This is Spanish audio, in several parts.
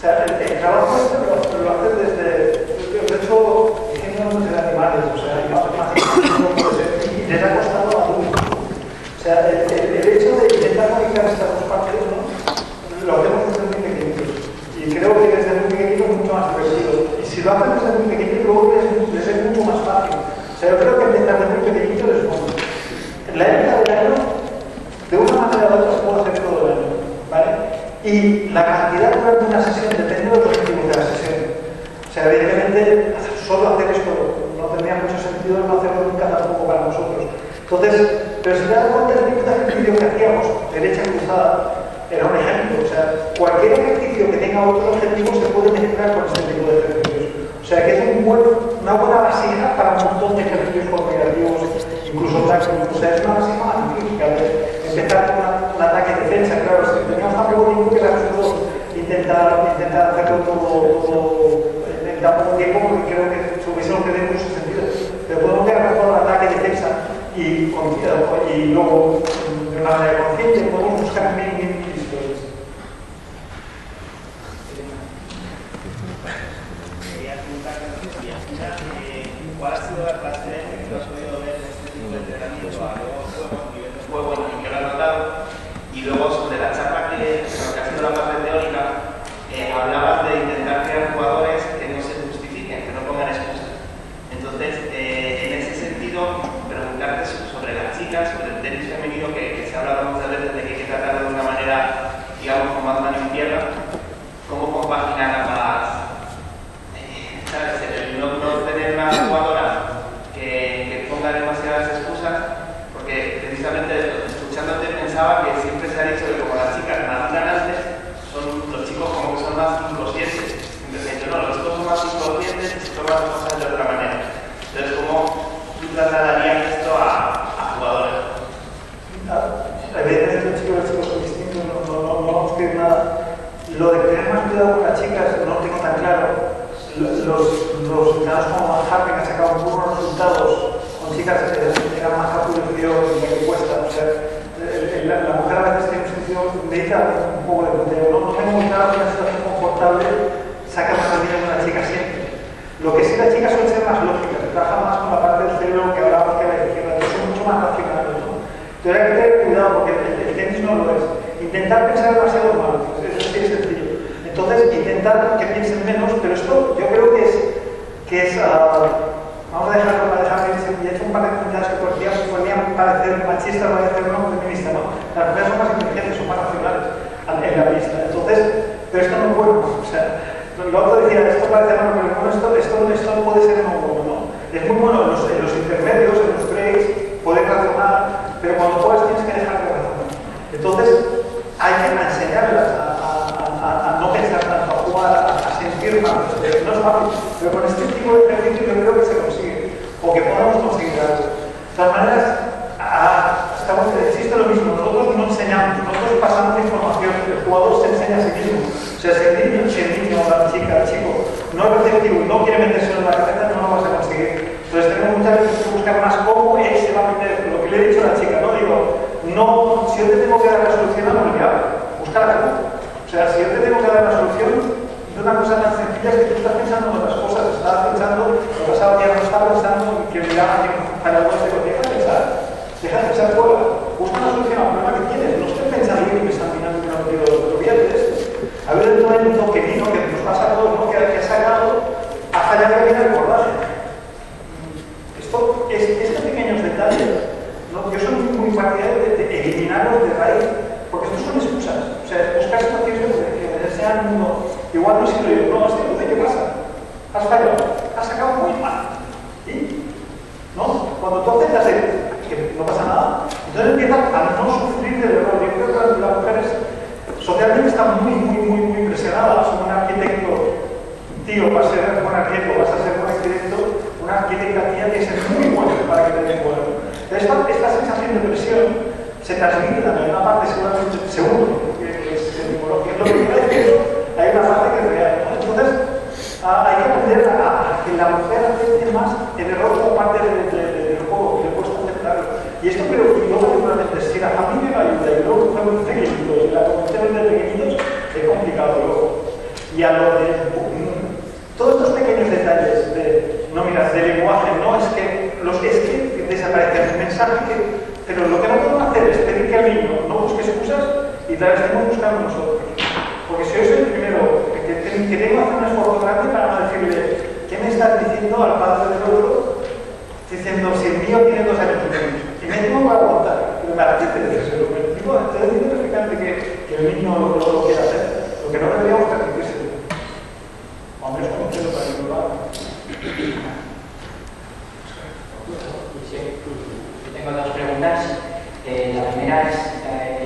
sea, el trabajo lo haces desde... De hecho, ingenieros de animales, o sea, y les ha costado a adultos. O sea, el hecho de intentar conectar estas dos partes, ¿no? Lo hacemos desde muy pequeñitos. Y creo que desde muy pequeñitos es mucho más divertido. Y si lo hacen desde muy pequeñitos, luego les es mucho más fácil. O sea, yo creo que empezar desde muy pequeñitos es bueno. En la época del año, de una manera u otra se puede hacer todo el año, ¿vale? Y la cantidad durante una sesión depende de los objetivos de la sesión. O sea, evidentemente, solo hacer esto no tendría mucho sentido, no hacerlo nunca tampoco para nosotros. Entonces, pero si te das cuenta, el tipo de ejercicio que hacíamos, derecha cruzada, era un ejemplo. O sea, cualquier ejercicio que tenga otros objetivos se puede mezclar con este tipo de ejercicios. O sea, que es una buena vasija para un montón de ejercicios coordinativos, incluso tácticos. O sea, es una vasija magnífica de empezar con un ataque de defensa. Claro, si teníamos tan poco tiempo que era absurdo intentar hacerlo todo en tan poco tiempo, porque creo que hubiese no tener mucho sentido. Pero podemos llegar con un ataque de defensa y luego, de una manera consciente, podemos buscar mil historias. ¿Cuál ha sido la clase que has podido ver en este tipo de entrenamiento a nivel de juego en que lo has notado? Y luego sobre la charla que ha sido la parte teórica, hablabas de intentar crear jugadores que no se justifiquen, que no pongan excusas. Entonces, en ese sentido, preguntarte sobre las chicas, sobre el tenis femenino, que se ha hablado muchas veces de que hay que tratarlo de una manera, digamos, con más mano izquierda. ¿Cómo compaginar ambas? ¿Sabes? El no tener una jugadora que ponga demasiadas excusas, porque precisamente escuchándote pensaba que siempre se ha dicho que como las chicas maduran antes, los chicos como que son más inconscientes. Entonces, no, los chicos son más inconscientes y se toman las cosas de otra manera. Entonces, ¿cómo tú trasladarías esto a jugadores? Evidentemente los chicos son distintos, no vamos a decir nada. Lo de tener más cuidado con las chicas no lo tengo tan claro. Los resultados como Manhattan han sacado buenos resultados con chicas que eran más rápido que yo y que cuesta. O sea, la mujer a veces tiene un sentido, necesita un poco de punteo. No tengo muy claro que una situación confortable saca más dinero de una chica siempre. Lo que sí las chicas suelen ser más lógicas, trabajan más con la parte del cerebro que hablábamos que la izquierda, que son mucho más racionales, ¿no? Entonces hay que tener cuidado porque el tenis no lo es. Intentar pensar demasiado mal, eso sí es sencillo. Entonces, intentar que piensen menos, pero esto yo creo que es vamos a dejarlo para dejar bien. Ya he hecho un par de comunidades que podrían parecer machistas, parecer no feministas, ¿no? Las mujeres son más inteligentes, son más racionales en la pista. Entonces, pero esto no es bueno. O sea, lo otro decía, esto parece malo, pero bueno, esto no puede ser no bueno, ¿no? Es muy bueno en los intermedios, en los breaks, poder razonar, pero cuando puedas tienes que dejar de razonar. Entonces, hay que enseñarlas a no pensar tanto, a jugar, a sentir más. No es fácil, pero con este tipo de ejercicio yo creo que se consigue, o que podamos conseguir algo. De todas maneras, existe lo mismo, nosotros no enseñamos, nosotros pasamos información, el jugador se enseña a sí mismo. O sea, si el niño o la chica, el chico, no es receptivo y no quiere meterse en la cabeza, no lo vas a conseguir. Entonces tenemos muchas veces que buscar más cómo él se va a meter, lo que le he dicho a la chica, ¿no? Digo, no, si yo te tengo que dar la solución, no me buscar tú. O sea, si yo te tengo que dar la solución de una cosa tan sencilla es que tú estás pensando en otras cosas, estás pensando, lo pasado ya no estás pensando y que miraba que para el deja de pensar fuera, busca una solución al problema que tienes, no estés pensando que me están mirando que no me quiero olvidarte de esto. A ver el momento que vino, que nos pasa a todos, ¿no? que ha sacado hasta ya que viene el acordaje. Estos pequeños detalles, ¿no? Yo soy muy partidario de eliminarlos de raíz, porque estos son excusas. O sea, buscar situaciones que sean uno. Igual no sirve yo, no, ¿qué pasa? Has fallado, has sacado muy mal. ¿Y? ¿No? Cuando tú aceptas que no pasa nada, entonces empiezas a no sufrir del error. Yo creo que las mujeres socialmente están muy presionadas. Un arquitecto, tío, vas a ser buen arquitecto, vas a ser buen arquitecto, una arquitecta tía tiene que ser muy buena para que te den bueno. Esta sensación de presión se transmite también en una parte seguramente, seguro, que es psicología. Lo que quiero decir, hay una parte que es real, ¿no? Entonces, hay que aprender a que la mujer acepte más el error como parte del juego, que le cuesta aceptarlo. Y esto creo que luego seguramente, si la familia me ayuda y luego fue muy pequeñitos, y la comunidad de pequeñitos, es complicado luego. Y al mensaje pero lo que no podemos hacer es pedir que el niño no busque excusas y las estemos buscando nosotros. Porque si yo soy el primero que tengo que hacer un esfuerzo grande para no decirle ¿qué me estás diciendo al padre del otro? Diciendo si el mío tiene 2 años y medio. Y me tengo para aguantar. Pero me apetece decírselo. Estoy diciendo perfectamente que el niño lo quiera hacer. Lo que no deberíamos permitirse. O menos conocerlo para que lo haga. Sí, yo tengo 2 preguntas. La primera es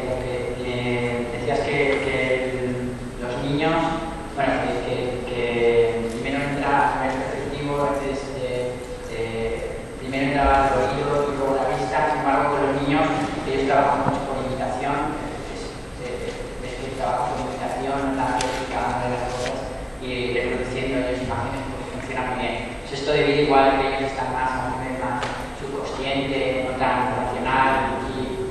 lo que le decías que los niños, bueno, que primero entra el perceptivo, primero entraba el oído y luego la vista. Sin embargo, con los niños ellos trabajan mucho por imitación, trabajan por imitación, la lógica de las cosas y reproduciendo ellos imágenes porque funciona muy bien. Esto debido igual que ellos están más subconsciente, no tan racional y...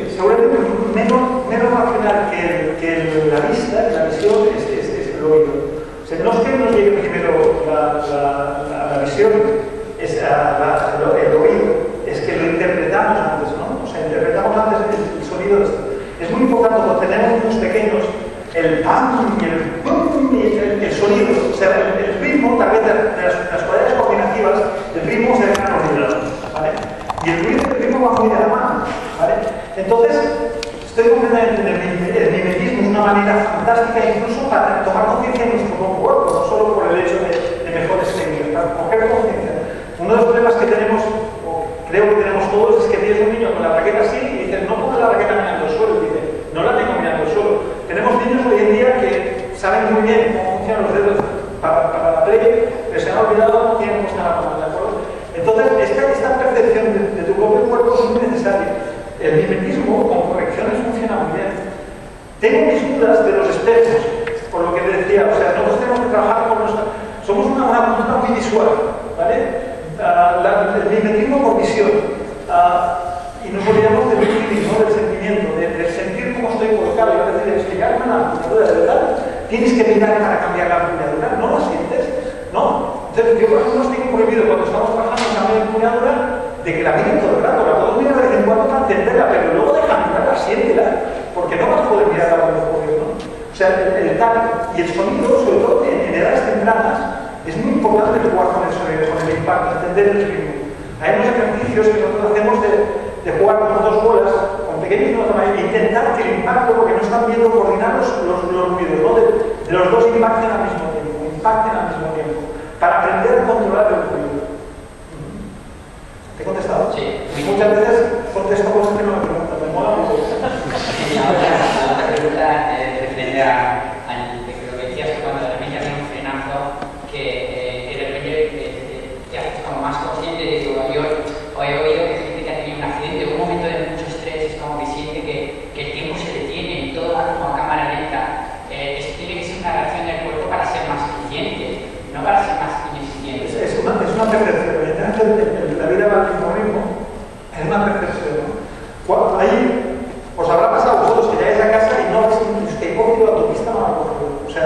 seguramente menos racional que la vista, la visión es el oído. O sea, no es que nos llegue primero la visión, es el oído, es que lo interpretamos antes, ¿no? O sea, interpretamos antes el sonido. Es muy importante cuando tenemos niños pequeños, el pam y el pum y el sonido, o sea, el ritmo, tal vez de las cualidades coordinativas, el ritmo se deja olvidado, ¿vale? Y el ritmo va muy de la mano, ¿vale? Entonces, estoy completamente el mimetismo es una manera fantástica incluso para tomar conciencia de nuestro propio cuerpo, no solo por el hecho de mejores técnicas, para coger conciencia. Uno de los problemas que tenemos, o creo que tenemos todos, es que tienes un niño con la raqueta así y dices, no pongas la raqueta mirando el suelo, y dice, no la tengo mirando el suelo. Tenemos niños hoy en día que saben muy bien cómo funcionan los dedos para la play, pero se han olvidado cómo tienen que funcionar la mano, ¿de acuerdo? Entonces, esta percepción de tu propio cuerpo es muy necesaria. El mimetismo con correcciones funciona muy bien. Tengo mis dudas de los espejos, por lo que te decía, o sea, nosotros tenemos que trabajar con nuestra... Somos una cultura muy visual, ¿vale? El mimetismo por visión. Y nos olvidamos del feeling, ¿no? Del sentimiento, del sentir cómo estoy colocado. Es decir, explicarme una empuñadura de verdad, tienes que mirar para cambiar la empuñadura, ¿no la sientes? ¿No? Entonces, yo por ejemplo estoy prohibido cuando estamos trabajando en cambio de empuñadura de que la miren todo el rato, la puedo mirar de vez en cuando para entenderla, pero luego deja mirarla, siéntela, porque no vas a poder mirarla con los ojos, ¿no? O sea, el tacto y el sonido, sobre todo en edades tempranas, es muy importante jugar con el sonido, con el impacto, entender el ritmo. Hay unos ejercicios que nosotros hacemos de jugar con 2 bolas, con pequeños e intentar que el impacto, porque no están viendo coordinar los ruidos, ¿no? De los 2 impacten al mismo tiempo, para aprender a controlar el ruido. ¿Te he contestado? Sí. Muchas veces contesto cosas que no me preguntan, me mola mucho. La otra pregunta refiere a lo que decías que cuando de repente hay un frenazo que de repente te haces como más consciente de que yo he oído que gente que ha tenido un accidente o un momento de mucho estrés es como que siente que el tiempo se detiene y todo va como a cámara lenta. Eso tiene que ser una reacción del cuerpo para ser más eficiente, no para ser más ineficiente. Es una percepción. La vida va al mismo ritmo, es una percepción, ¿no? Ahí os habrá pasado a vosotros que llegáis a casa y no es que he cogido la autopista, no la he cogido. O sea,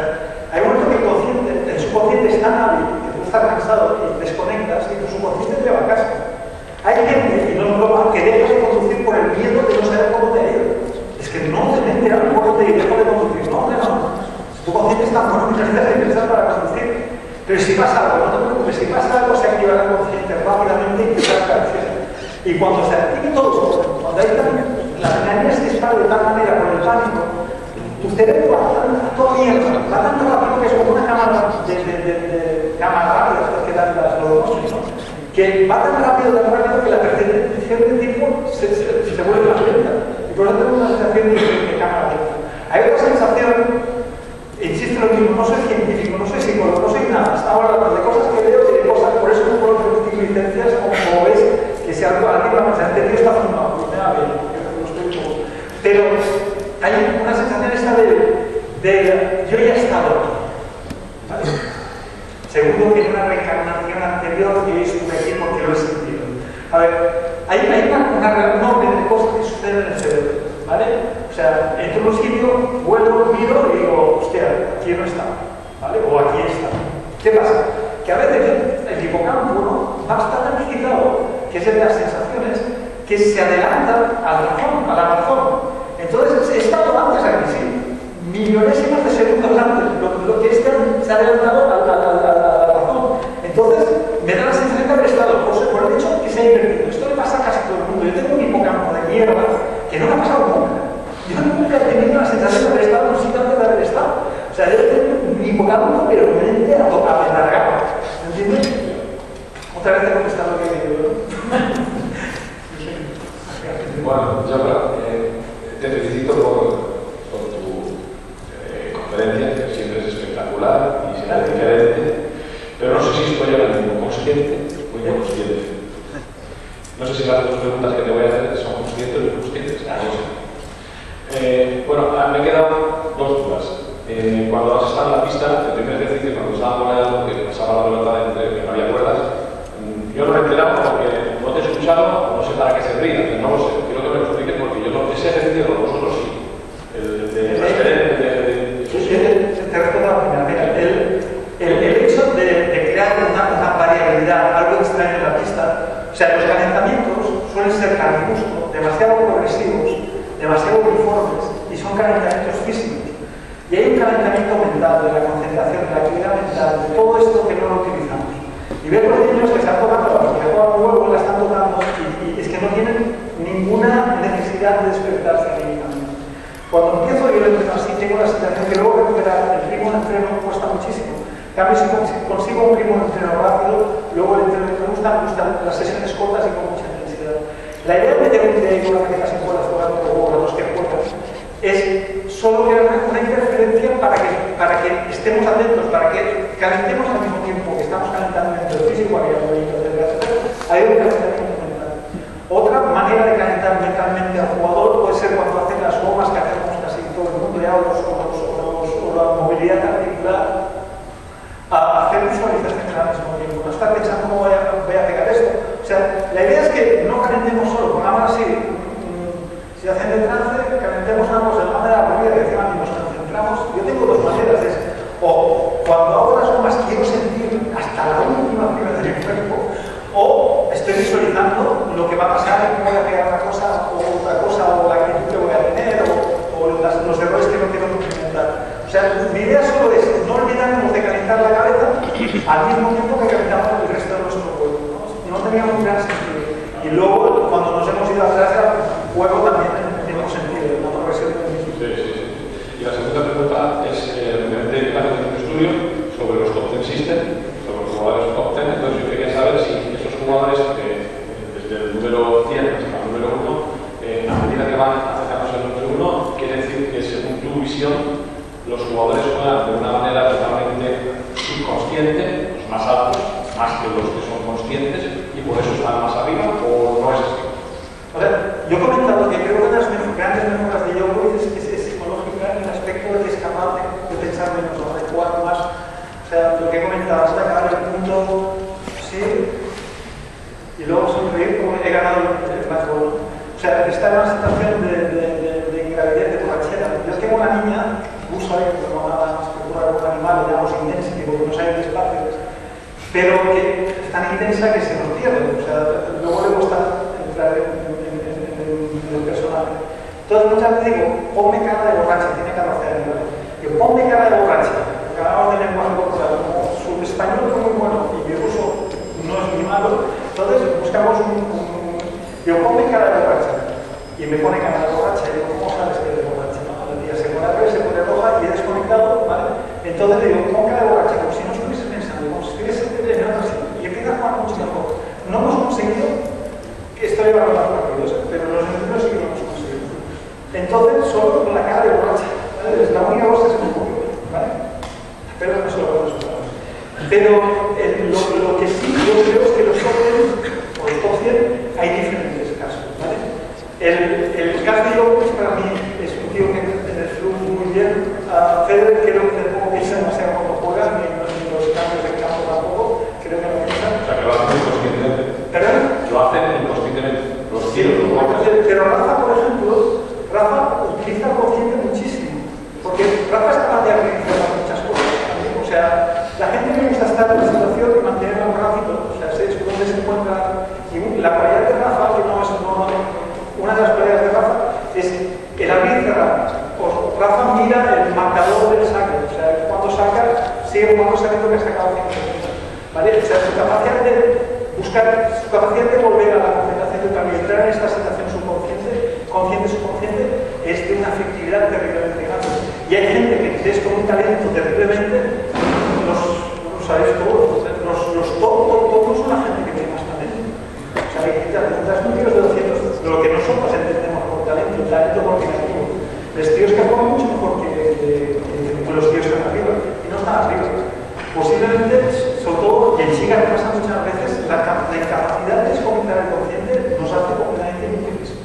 hay un momento que el subconsciente es tan hábil que tú estás cansado y desconectas y tu subconsciente te va a casa. Hay gente, y no es broma, que deja de conducir por el miedo de no saber cómo te ha ido. Es que no te mete al corte y deja de conducir. No. Tu consciente está bueno, necesitas empezar para conducir. Pero si pasa algo, no te preocupes, si pasa algo se activará el consciente rápidamente y te da la acción. Y cuando se active todo, cuando hay la adrenalina se dispara de tal manera por el pánico, tu cerebro va todo mierda, va tan rápido que es como una cámara de cámara rápida que dan las neuronas, ¿no? Que va tan rápido que la percepción del tiempo se vuelve más lenta. Y por eso tenemos una sensación de cámara lenta. Hay otra sensación. Insisto lo mismo, no soy científico, no soy psicólogo, no soy nada. Estaba hablando de cosas que leo y de cosas, por eso no puedo permitir licencias como ves que si alguien va a pensar, este tío está fumado, pues me da bien, porque no estoy como... Pero hay una sensación esta de yo ya he estado aquí, ¿vale? Seguro que en una reencarnación anterior yo estuve aquí porque lo he sentido. A ver, hay una orden de cosas que suceden en el cerebro, ¿vale? O sea, entro en un sitio, vuelvo, miro y digo, hostia, aquí no está, ¿vale? O aquí está. ¿Qué pasa? Que a veces el hipocampo, ¿no? Va a estar tan excitado que se adelanta a la razón. Entonces, he estado antes aquí, sí, millonésimas de segundos antes, lo que se ha adelantado a la razón. Entonces, me da la sensación de haber estado, por el hecho que se ha invertido. Esto le pasa a casi todo el mundo. Yo tengo un hipocampo de mierda que no me ha pasado nunca. Yo nunca he tenido la sensación de haber estado en un sitio antes de haber estado. O sea, yo tengo un hipocampo, pero mente alargado. ¿Entiendes? Otra vez tengo que estar lo que he dicho. Bueno, yo te felicito por tu conferencia, que siempre es espectacular y siempre diferente, pero no sé si estoy ahora mismo consciente o inconsciente. No sé si las dos preguntas que te voy a hacer son conscientes o inconscientes. Bueno, me he quedado dos dudas. Cuando has estado en la pista, el primer ejercicio, cuando estaba goleando, que pasaba la pelota entre que no había cuerdas, yo no me he enterado porque no te he escuchado, no sé para qué se ríe, no lo sé. Quiero que me lo expliques porque yo no, ese ejercicio con vosotros sí. El de transferencia, te respondo a la primera. Mira, el hecho de crear una variabilidad, algo extraño en la pista, o sea, los calentamientos suelen ser carnimusco, demasiado progresivos, demasiado uniformes y son calentamientos físicos. Y hay un calentamiento mental, de la concentración, de la actividad mental, de todo esto que no lo utilizamos. Y ver los niños que están tocando, que juegan un huevo, la están tocando y es que no tienen ninguna necesidad de despertarse anímicamente. Cuando empiezo yo el entreno así, tengo la sensación que luego recuperar el ritmo de entreno cuesta muchísimo. En cambio, si consigo un ritmo de entreno rápido, luego el entreno me gustan las sesiones cortas y con mucha intensidad. La idea de meter un día y con las raquetas en bolas jugando con huevos, los que juegan, es solo crear una interferencia para que estemos atentos, para que calentemos al mismo tiempo que estamos calentando entre el físico, etc. Hay un calentamiento mental. Otra manera de calentar mentalmente al jugador puede ser cuando hacen las gomas que hacemos casi todo el mundo, ya, o la movilidad articular, a hacer visualizaciones al mismo tiempo. No estar pensando cómo voy a pegar esto. O sea, la idea es que no calentemos solo con la mano así. Si hacen el trance, calentemos una cosa de una manera aburrida que encima nos concentramos. Yo tengo dos maneras, o cuando hago las gomas quiero sentir hasta la última fibra del cuerpo, o estoy visualizando lo que va a pasar y cómo voy a pegar una cosa, o la actitud que voy a tener, o los errores que no quiero documentar. O sea, mi idea solo es no olvidarnos de calentar la cabeza al mismo tiempo que calentamos el resto de nuestro cuerpo. No teníamos un gran sentido. Y luego, cuando nos hemos ido atrás, el juego también tiene un sentido, una progresión del mismo. Sí. Y la segunda pregunta es referente a un estudio sobre los top 10 system, sobre los jugadores top 10. Entonces, yo quería saber si esos jugadores, desde el número 100 hasta el número 1, a medida que van acercándose al número 1, quiere decir que, según tu visión, los jugadores juegan de una manera totalmente subconsciente, los más altos, más que los que son conscientes, y por eso están más arriba, o no es así. A ver, yo he comentado que creo que una de las grandes mejoras de Djokovic es psicológica en el aspecto de que es capaz de pensar menos o de jugar más. O sea, lo que he comentado hasta acabar el punto, sí, y luego sonreír como he ganado el match ball. O sea, está en una situación de ingravidez, de borrachera. Yo tengo una niña, uso ahí, no nada más que ocurra con un animal, llamamos intensivo, porque no saben espacios, pero que es tan intensa que se nos pierde. O sea, luego le cuesta entrar en el personaje. Entonces muchas veces digo, ponme cara de borracha, tiene 14 años. Digo, ponme cara de borracha, porque hablamos de lenguaje corporal, como su español es muy bueno y mi ruso no es muy malo, entonces buscamos digo, ponme cara de borracha. Y me pone cara de borracha, y digo, ¿cómo sabes que es de borracha? ¿No? El día se pone verde, se pone roja y he desconectado, ¿vale? Entonces le digo, pon cara de borracha, como si no estuviese pensando, como si estuviese en otro sitio. Y empieza a jugar mucho mejor. No hemos conseguido que esto lleve a los partidos, pero los ejemplos sí que lo hemos conseguido. Entonces, solo con la cara de borracha, ¿vale? Es la única cosa que se me ocurre, ¿vale? Pero no se lo podemos superar. Pero lo que sí yo creo es que los top 10 o los top 100 hay diferentes casos, ¿vale? El caso de Djokovic para mí es un tío que en el flujo muy bien. Federer creo que tampoco piensa demasiado cuando juega, ni los cambios de campo tampoco, creo que no piensa. O sea, que lo hacen inconscientemente. ¿Perdón? Lo hacen inconscientemente. Los tiros, los golpes. Pero Rafa, por ejemplo, utiliza el consciente muchísimo, porque Rafa es capaz de realizar muchas cosas. O sea, la gente le gusta estar en la situación y mantenerlo gráfico, o sea, es donde se encuentra. Y la cualidad de Rafa, que no sigue jugando sabiendo que ha sacado 100, ¿vale? O sea, su capacidad de buscar, su capacidad de volver a la concentración de un cambio, entrar en esta situación subconsciente, consciente, es de una efectividad terriblemente grande. Y hay gente que es con un talento terriblemente, lo sabéis todos, los top son la gente que tiene más talento. O sea, hay gente de números de 200, de lo que nosotros entendemos por talento coordinativo. Los tíos que juegan mucho mejor que los tíos que están arriba, y no están arriba. Posiblemente, sobre todo, y en Chica que pasa muchas veces, la incapacidad de desconectar el consciente nos hace completamente inútiles.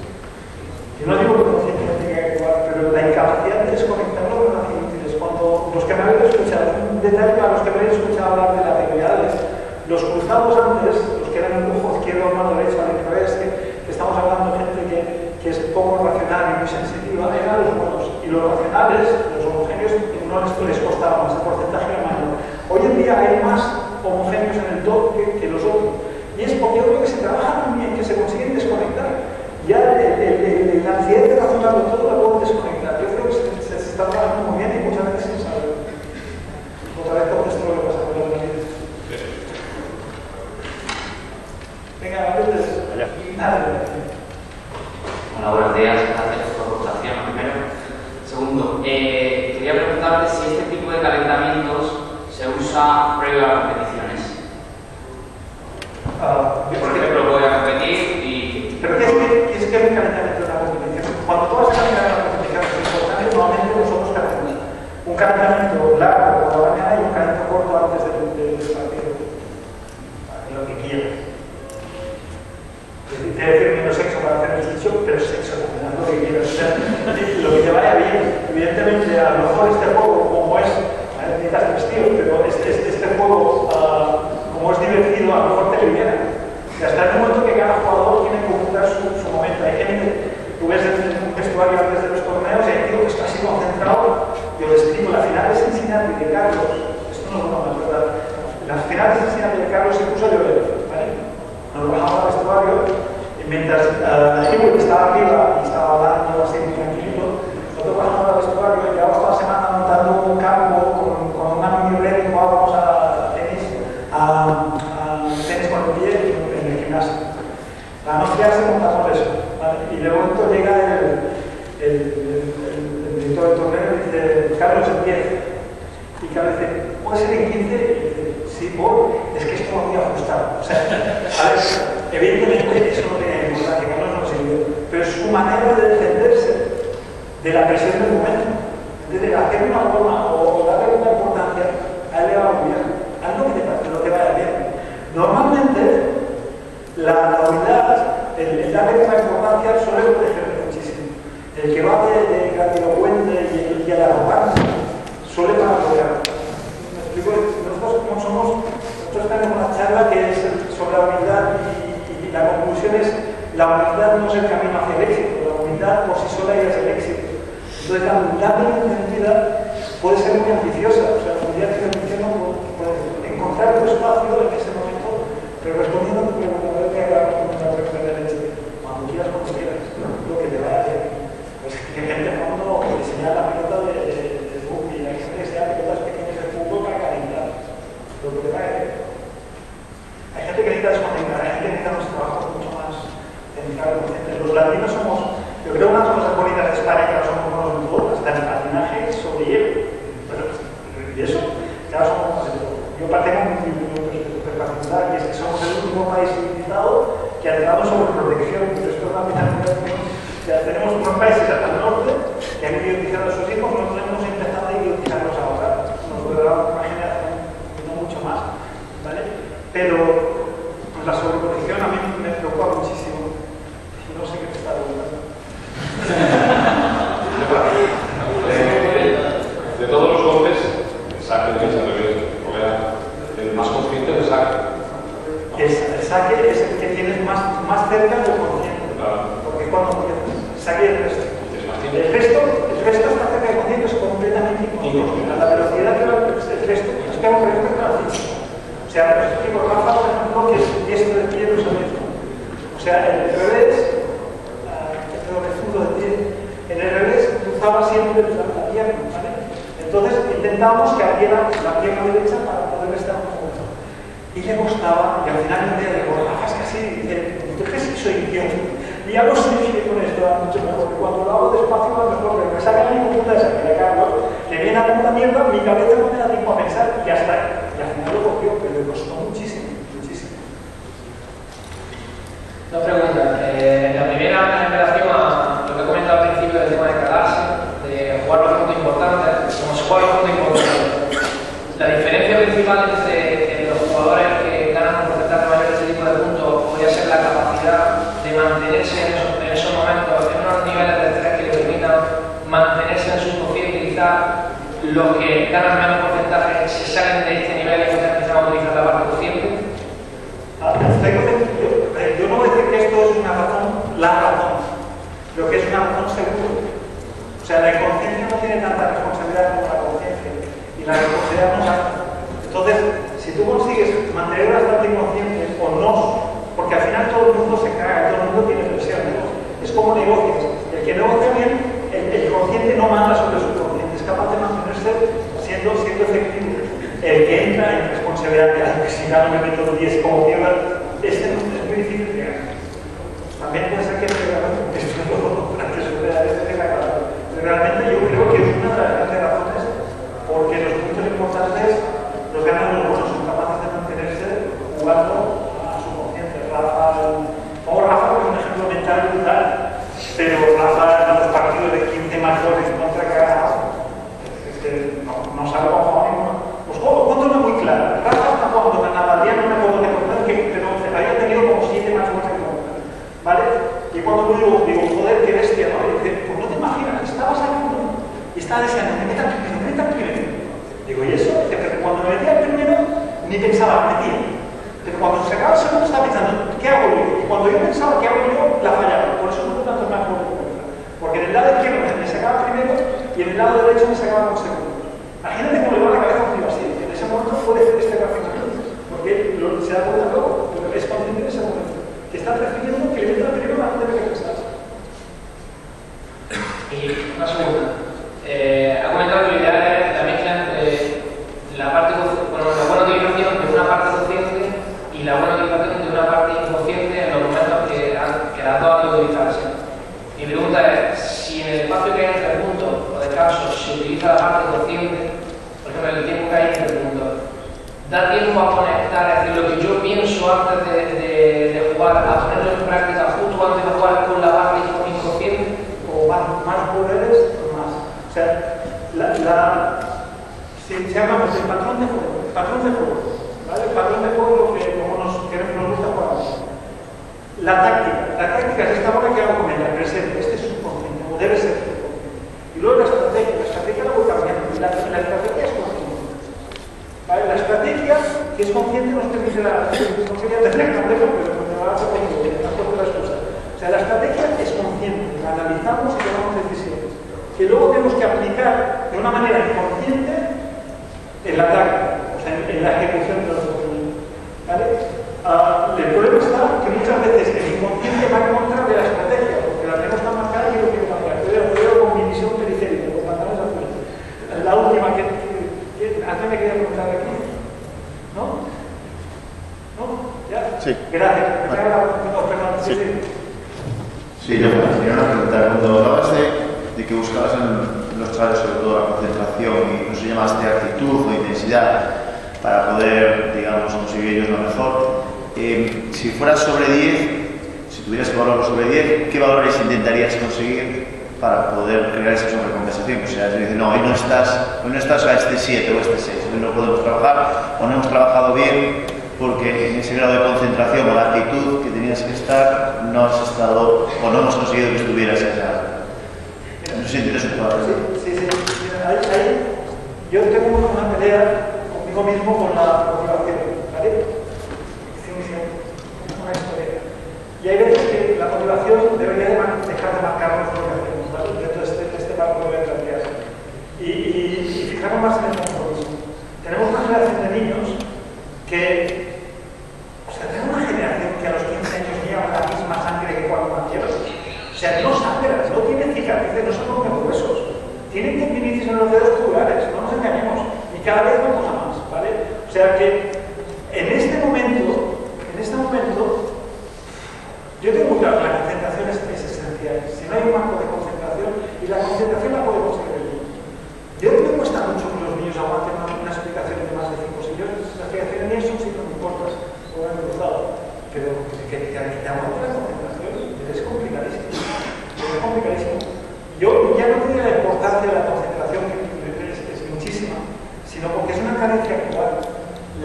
Yo no digo que el consciente no tenga que actuar, pero la incapacidad de desconectarlo nos hace inútiles. Cuando los que me habéis escuchado, un detalle a los que me habéis escuchado hablar de las habilidades, los cruzados antes, los que eran un ojo izquierdo, mano derecha, al revés, que estamos hablando de gente que es poco racional y muy sensitiva, eran los buenos. Y los racionales, los homogéneos, no les costaba más, el porcentaje era mayor. Hoy en día hay más homogéneos en el top que los otros. Y es porque yo creo que se trabaja muy bien, que se consiguen desconectar. Ya la ansiedad de razonarlo todo la pueden desconectar. Yo creo que se está trabajando muy bien y muchas veces sin saber. Otra vez contesto lo que pasa con la vida. Venga, antes. Hola, buenos días. Gracias por la presentación, primero. Segundo, quería preguntarte si este tipo de calentamientos se usa previo a competiciones. Yo, por ejemplo, voy a competir y... ¿Pero qué es que un calentamiento de una competición? Cuando tú vas a calentar una competición es importante, normalmente nosotros calentamos. Un calentamiento largo por la mañana y un calentamiento corto antes del partido. Lo que quieras. Debe decir menos sexo para hacer el chicho, pero sexo también, lo que quieras. O sea, lo que te vaya bien. Evidentemente, a lo mejor este juego, como es, necesitas vestido, pero este juego, como es divertido, a lo mejor te libera. Y hasta el momento que cada jugador tiene que ocultar su momento. Hay gente, tú ves en un vestuario antes de los torneos, y hay tío que está así concentrado. Yo les explico, la final de Cincinnati de Carlos, esto no es broma, es verdad. La final de Cincinnati de Carlos se puso a llover, ¿vale? Nos bajamos al vestuario y mientras Hewitt estaba arriba y estaba hablando así muy tranquilo, nosotros bajamos al vestuario y llevamos toda la semana montando un campo con una mini red y jugábamos a tenis con el pie en el gimnasio. La noche ya se montamos eso, ¿vale? Y de momento llega el director del torneo y dice, Carlos, en 10. Y Carlos dice, ¿puede ser en 15? Y dice, sí, es que esto no me ha gustado. O sea, a ver, evidentemente eso no tiene importancia, Carlos no lo sirvió, pero es su manera de defenderse de la presión del momento. Entonces, hacer una forma o darle una importancia, a él le va muy bien. Haz lo que vaya bien. Normalmente, la humildad, el darle una importancia, suele protegerle muchísimo. El que va de grandilocuente y a la arrogancia suele paradoxar. ¿Me explico? Nosotros tenemos una charla que es sobre la humildad y la conclusión es la humildad no es el camino hacia el éxito, la humildad por sí sola ya es el éxito. Entonces la humildad bien entendida puede ser muy ambiciosa, o sea, la humildad bien entendida puede encontrar tu espacio en ese momento, pero respondiendo a tu pregunta, no voy a hablar con una pregunta de leche, cuando quieras, lo que te vaya a hacer. Pues que gente en fondo diseñar la pelota de rugby, hay gente que sea pelotas pequeñas de fútbol para calentar, lo que te vaya a hacer. Hay gente que necesita desconectar, hay gente que necesita unos trabajos mucho más centrados. Los latinos somos, yo creo, unas cosas bonitas de España que no somos buenos en todo, hasta en el patinaje sobre hielo. Pero, y eso, ya somos más de todo. Yo tengo un particular y es que somos el último país civilizado que ha entrado sobre protección. Pero esto también tenemos unos países al norte que han idiotizado a sus hijos, nosotros hemos empezado a idiotizarlos ahora. Nos durará una generación, no mucho más, ¿vale? Pero pues, la sobreprotección a mí me preocupa muchísimo. No sé qué te está preguntando. De todos los golpes, el saque de al revés, el más consciente es el saque. El saque es el que tienes más cerca del consciente. Claro. Porque cuando saque el resto. El resto está cerca del consciente, es completamente inconsciente. A la velocidad que va el resto, es que hago perfecto la ficha. O sea, por ejemplo, Rafa, por ejemplo, que es diestro de pie, no es el mismo. O sea, en el revés, en el revés cruzaba siempre la pierna, ¿vale? Entonces intenta intentábamos que abriera la pierna derecha para poder estar juntos. Y le costaba, y al final un día digo, es que así, dice, ¿usted crees que soy idiota? Y ya no sé si con esto va mucho mejor. Cuando lo hago despacio va mejor, pero me saca mi puta esa que le Carlos, le viene a la puta mierda, mi cabeza no me da tiempo a pensar y ya está. Y al final lo cogió, pero le costó muchísimo, muchísimo. Dos preguntas. La primera en relación a lo que he comentado al principio del tema de calarse, de jugar los puntos importantes, como se juega los puntos importantes. La diferencia principal entre los jugadores que ganan un porcentaje mayor de ese tipo de puntos podría ser la capacidad de mantenerse en esos momentos en unos niveles de estrés que le permitan mantenerse en su consciente. Quizás los que ganan menos porcentaje se salen de este nivel y empiezan a utilizar la parte consciente. Yo no voy a decir que esto es una razón, la razón, lo que es una razón seguro. O sea, la inconsciencia no tiene tanta responsabilidad como la conciencia, y la responsabilidad no es alta. Entonces, si tú consigues mantener bastante inconsciente o no, porque al final todo el mundo se caga, todo el mundo tiene presión, ¿no? Es como negocios. El que negocia bien, el consciente no manda sobre su consciente, es capaz de mantenerse siendo efectivo. El que entra en responsabilidad de si gano me meto 10 como cierra, es muy difícil de ganar. También puede ser que realmente yo creo que es una de las grandes razones porque los puntos importantes los ganan los buenos, son capaces de mantenerse jugando a su conciencia. Rafa es un ejemplo mental brutal, pero Rafa en los partidos de 15 más goles contra que ha ganado, no sabe cómo jugar ninguno. Pues cuento una muy clara. Rafa está jugando en Navarría, no me acuerdo de contar, pero había tenido como 7 más goles que contra. ¿Vale? Y cuando lo digo, joder, qué bestia, ¿no? Y dice, pues no te imaginas, estaba sacando y estaba deseando, me metan primero. Digo, ¿y eso? Dice, pero cuando me metía el primero, ni pensaba, metía. Pero cuando se acaba el segundo, estaba pensando, ¿qué hago yo? Y cuando yo pensaba, ¿qué hago yo? La fallaba. Por eso no tanto más goles. Porque en el lado izquierdo me sacaba primero y en el lado derecho me sacaba con segundo. Imagínate cómo le va la cabeza a un tío así. En ese momento puede hacer este razonamiento. Porque se da cuenta luego, pero es consciente en ese momento. Que está prefiriendo que le meta primero a no tener que pensar. Y una segunda. Ha comentado que lo ideal es la mezcla entre la buena utilización de una parte consciente y la buena utilización de una parte inconsciente en los momentos que las dos han de utilizarse. Mi pregunta es, si en el espacio que hay entre puntos o descansos se utiliza la parte consciente, por ejemplo, el tiempo que hay entre puntos, ¿da tiempo a conectar, es decir, lo que yo pienso antes de jugar, a ponerlo en práctica justo antes de jugar con la parte inconsciente? O más poderes o más. O sea, se llama el patrón de juego. ¿Vale? El patrón de juego es lo que como nos gusta jugar. La táctica es esta bola que hago con ella, presente, este es subconsciente, o debe ser subconsciente. Y luego la estrategia la voy cambiando. La estrategia es consciente. ¿Vale? La estrategia que es consciente nos permite no quería tener complejo, pero me va a hacer las cosas. O sea, la estrategia es consciente, la analizamos y tomamos decisiones. Que luego tenemos que aplicar de una manera inconsciente en la táctica, o sea, en la ejecución de los movimientos. ¿Vale? El problema está que muchas veces el inconsciente va en contra de la estrategia, porque la tenemos tan marcada y yo lo quiero cambiar. Yo veo con mi visión periférica, con pantalones azules. La última que ¿alguien me quería preguntar aquí? ¿No? ¿No? ¿Ya? Sí. Gracias. Sí. Sí, yo quería preguntar, cuando hablabas de que buscabas en los chavales sobre todo la concentración y no se llamaste actitud o intensidad para poder, digamos, conseguir ellos lo mejor, si fueras sobre 10, si tuvieras que valorarlo sobre 10, ¿qué valores intentarías conseguir para poder crear esa sobrecompensación? O sea, si dices, no, hoy no estás a este 7 o este 6, hoy no podemos trabajar o no hemos trabajado bien porque en ese grado de concentración o la actitud que tenías que estar no has estado o no hemos conseguido que estuvieras esa. No sé si entiendes un poco. Sí. Ahí, yo tengo una pelea conmigo mismo con la motivación, ¿vale? Una historia. Y hay veces que la motivación debería dejar de marcarnos lo que hacemos, ¿vale? Dentro de este marco de entropías. Y fijarnos más en el compromiso. Tenemos una generación de niños que, o sea, tenemos una generación que a los 15 años lleva la misma sangre que cuando nacieron. O sea, no sangran, no tienen cicatrices, no son como huesos. Tienen tendinitis en los dedos tubulares, no nos engañemos. y cada vez vamos a más, ¿vale? O sea que en este momento, yo tengo muy claro, la concentración es esencial. Si no hay un marco de concentración, y la concentración la podemos conseguir. Yo me cuesta mucho que los niños aguanten una explicación de más de 5 siglos. Las explicaciones mías son siempre muy cortas, o han gustado. Pero que te aguante la concentración es complicadísimo. Es complicadísimo. Yo ya no diría la importancia de la concentración, que es muchísima, sino porque es una carencia actual.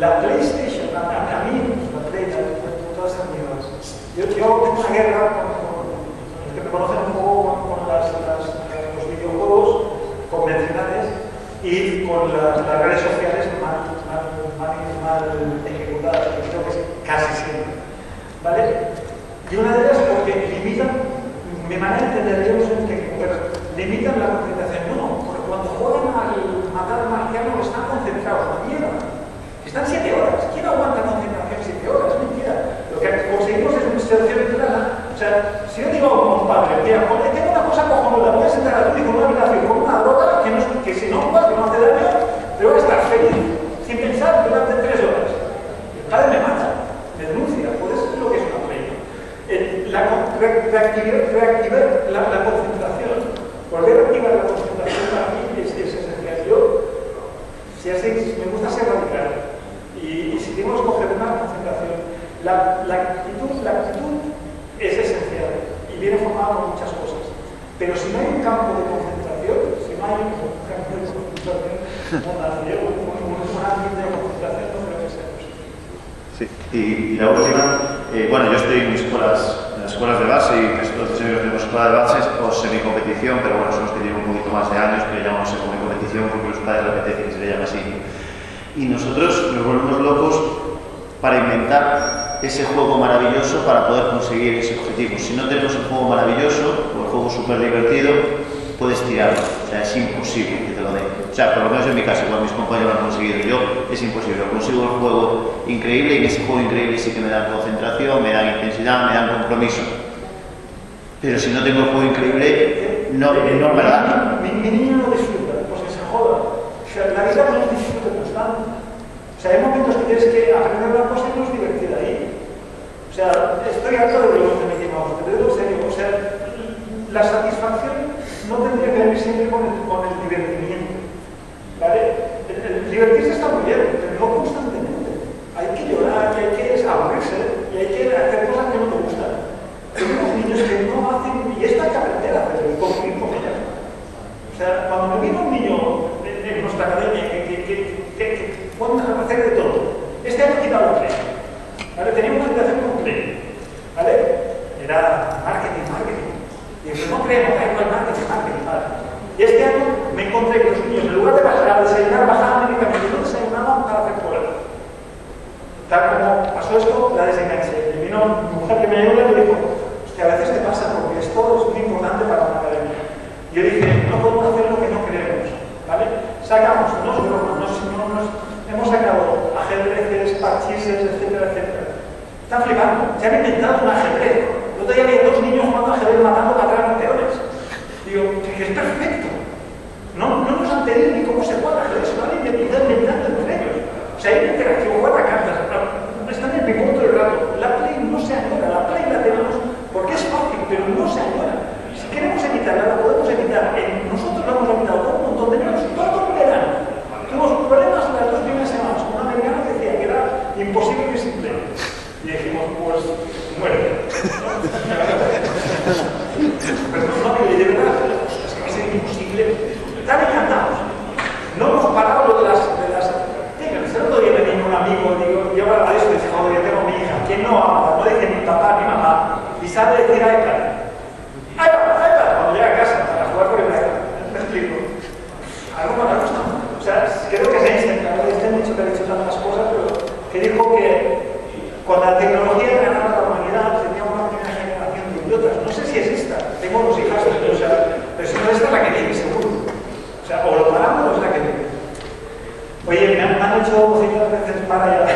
La PlayStation, a mí, la Play, todas esas mierdas. Yo tengo una guerra con los que me conocen un poco con los videojuegos convencionales y con las redes sociales mal ejecutadas, que creo que es casi siempre. ¿Vale? Y una de ellas porque limitan, mi manera de entender yo es que limitan la concentración. No, porque cuando juegan al matar al marciano están concentrados, no mierda. Están 7 horas. ¿Quién aguanta concentración 7 horas? Es mentira. Lo que conseguimos es una situación plana. O sea, si yo digo a un padre, mira, tengo una cosa cojonuda, voy a sentar a tu hijo en una habitación con una droga que si no juegas, que no hace daño, te voy a estar feliz, sin pensar, durante 3 horas. El padre me mata, me denuncia, pues eso es lo que es una pena. Reactivar la concentración, volver a activar la concentración para mí es esencial. Yo, si así, me gusta ser radical. Y si tenemos que coger una concentración, la actitud es esencial y viene formada por muchas cosas. Pero si no hay un campo de concentración, un ámbito de concentración, no creo que sea posible. Sí, y la última, bueno, yo estoy en las escuelas de base y nosotros tenemos escuela de base o semi-competición, pero bueno, son los que tienen un poquito más de años, que le llamamos semi-competición porque los padres le apetece que se le llame así. Y nosotros nos volvemos locos para inventar ese juego maravilloso para poder conseguir ese objetivo. Si no tenemos el juego maravilloso o el juego súper divertido, puedes tirarlo. O sea, es imposible que te lo den. O sea, por lo menos en mi caso, cuando mis compañeros lo han conseguido, yo es imposible. Consigo el juego increíble y en ese juego increíble sí que me dan concentración, me dan intensidad, me dan compromiso. Pero si no tengo el juego increíble, no me lo dan. Mi niño no disfruta, pues que se joda. O sea, la vida no es disfrute constante. O sea, hay momentos que tienes que aprender una cosa y no es divertida ahí. O sea, estoy harto de lo que me quemamos, te lo digo en serio. O sea, la satisfacción no tendría que venir siempre con el divertimiento. ¿Vale? El divertirse está muy bien, pero no constantemente. Hay que llorar, y hay que aburrirse, y hay que hacer cosas que no te gustan. Tenemos niños que no hacen, y esto hay que aprender a hacerlo y convivir con ellas. O sea, cuando me viene un niño en nuestra academia que puede hacer de todo, este año he quitado la Play. ¿Vale? Tenía una habitación con Play. ¿Vale? Era marketing. Y dije, no creemos, hay igual marketing, ¿vale? Y este año me encontré que los niños, en lugar de bajar a desayunar, bajaban únicamente, no desayunaban para hacer cola. Tal como pasó esto, la desenganché. Y vino mi mujer que me ayuda y me dijo, hostia, a veces te pasa porque esto es muy importante para una academia. Yo dije, no podemos hacer lo que no queremos, ¿vale? Sacamos unos bromas, hemos sacado ajedrezes, parchises, etcétera. Están flipando, se han inventado un ajedrez. Yo todavía había 2 niños jugando ajedrez matando para atrás campeones. Digo, que es perfecto. No nos han pedido ni cómo se juega ajedrez, se lo han inventado entre ellos. O sea, hay una interacción, juega cartas, están en el ping-pong todo el rato. La Play no se añora, la Play la tenemos porque es fácil, pero no se añora. Si queremos evitarla, la podemos evitar. Nosotros la hemos evitado con un montón de niños todo el verano. Tuvimos problemas las 2 primeras semanas con una americana que decía que era imposible que se Play. Y dijimos, pues, muere. Pero no, de verdad, es que va a ser imposible. Están encantados. No hemos parado lo de las... El otro día me vino un amigo, digo, yo a eso dice, joder, yo tengo mi hija, quien no habla, no dice ni papá ni mamá, y sabe decir iPad. Cuando llega a casa para jugar con el iPad. Me explico. Algo para gusta. O sea, creo que es Einstein, claro, Einstein dicho que ha dicho tantas cosas, pero que dijo que con la tecnología ganada la humanidad tenía una primera generación de idiotas. No sé si es esta, tengo 2 hijas, o sea, pero si no esta es la que viene, seguro. O sea, o lo paramos o es la que viene. Oye, me han hecho 200 veces para allá.